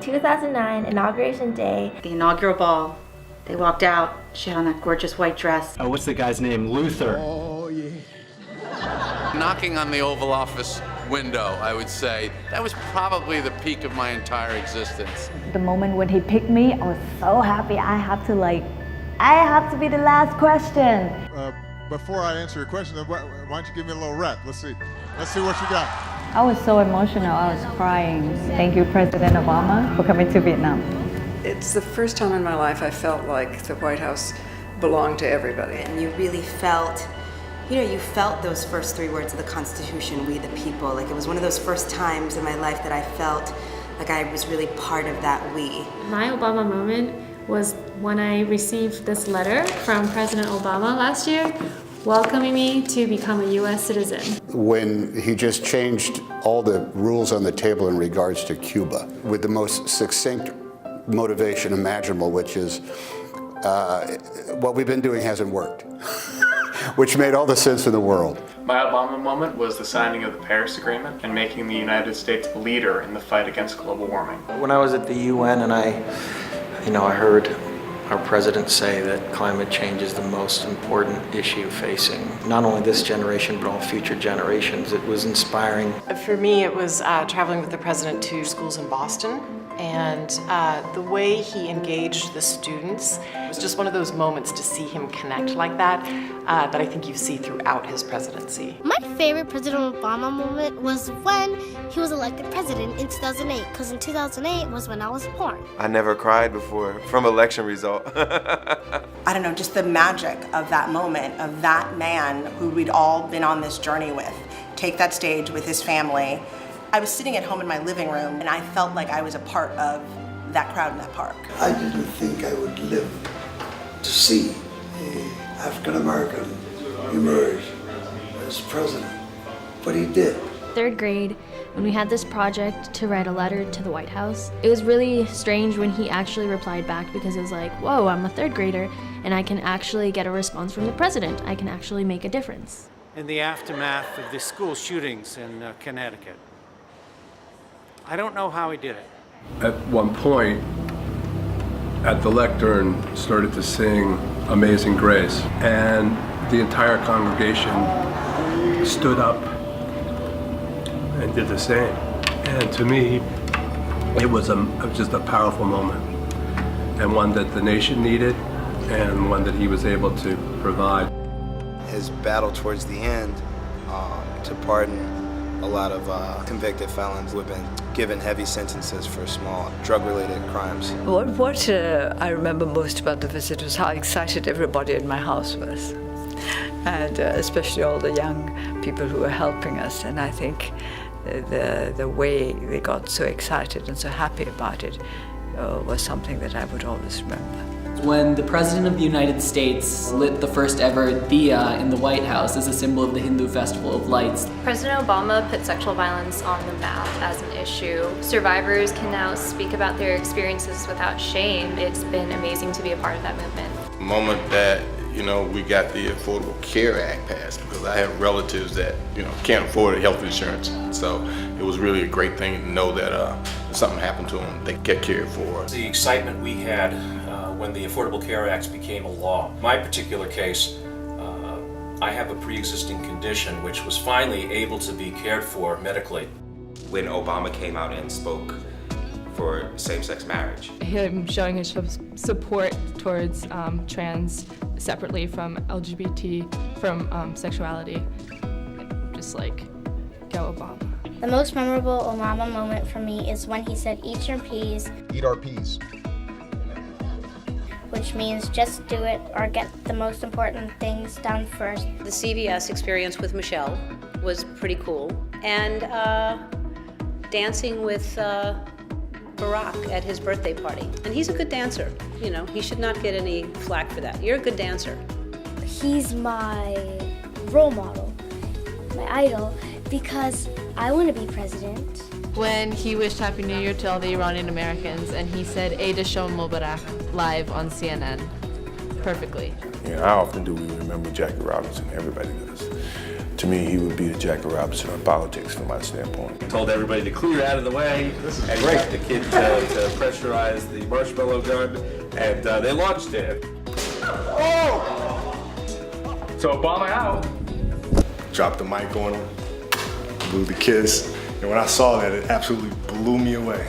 2009 Inauguration Day. The inaugural ball. They walked out. She had on that gorgeous white dress. What's the guy's name? Luther. Oh, yeah. Knocking on the Oval Office window, I would say, that was probably the peak of my entire existence. The moment when he picked me, I was so happy. I have to be the last question. Before I answer your question, why don't you give me a little rep? Let's see what you got. I was so emotional. I was crying. Thank you, President Obama, for coming to Vietnam. It's the first time in my life I felt like the White House belonged to everybody. And you really felt, you felt those first 3 words of the Constitution, we the people. Like it was one of those first times in my life that I felt like I was really part of that we. My Obama moment was when I received this letter from President Obama last year, welcoming me to become a U.S. citizen. When he just changed all the rules on the table in regards to Cuba with the most succinct motivation imaginable, which is what we've been doing hasn't worked, which made all the sense in the world. My Obama moment was the signing of the Paris Agreement and making the United States a leader in the fight against global warming. When I was at the UN and I heard our president say that climate change is the most important issue facing not only this generation but all future generations, it was inspiring. For me, it was traveling with the president to schools in Boston, and the way he engaged the students was just one of those moments to see him connect like that that I think you see throughout his presidency. My favorite President Obama moment was when he was elected president in 2008, because in 2008 was when I was born. I never cried before from election result. I don't know, just the magic of that moment, of that man who we'd all been on this journey with, take that stage with his family. I was sitting at home in my living room and I felt like I was a part of that crowd in that park. I didn't think I would live to see an African American emerge as president, but he did. 3rd grade, when we had this project to write a letter to the White House, it was really strange when he actually replied back, because it was like, whoa, I'm a 3rd grader and I can actually get a response from the president. I can actually make a difference. In the aftermath of the school shootings in Connecticut, I don't know how he did it. At one point, at the lectern, started to sing Amazing Grace, and the entire congregation stood up and did the same. And to me, it was just a powerful moment, and one that the nation needed, and one that he was able to provide. His battle towards the end to pardon a lot of convicted felons who have been given heavy sentences for small drug-related crimes. What I remember most about the visit was how excited everybody in my house was, and especially all the young people who were helping us. And I think the way they got so excited and so happy about it was something that I would always remember. When the President of the United States lit the first ever diya in the White House as a symbol of the Hindu Festival of Lights. President Obama put sexual violence on the map as an issue. Survivors can now speak about their experiences without shame. It's been amazing to be a part of that movement. The moment that, we got the Affordable Care Act passed, because I have relatives that, can't afford health insurance. So it was really a great thing to know that if something happened to them, they get cared for. The excitement we had when the Affordable Care Act became a law. My particular case, I have a pre-existing condition which was finally able to be cared for medically. When Obama came out and spoke for same-sex marriage. Him showing his support towards trans separately from LGBT, from sexuality. Just like, go Obama. The most memorable Obama moment for me is when he said, eat your peas. Eat our peas. Which means just do it or get the most important things done first. The CVS experience with Michelle was pretty cool. And dancing with Barack at his birthday party. And he's a good dancer. He should not get any flack for that. You're a good dancer. He's my role model, my idol, because I want to be president. When he wished Happy New Year to all the Iranian Americans, and he said, Eid Shom Mubarak, live on CNN. perfectly. You know, how often do we remember Jackie Robinson? Everybody does. To me, he would be the Jackie Robinson of politics from my standpoint. Told everybody to clear out of the way and got the kid to pressurize the marshmallow gun, and they launched it. Oh! So Obama out. Dropped the mic on him, blew the kiss, and when I saw that, it absolutely blew me away.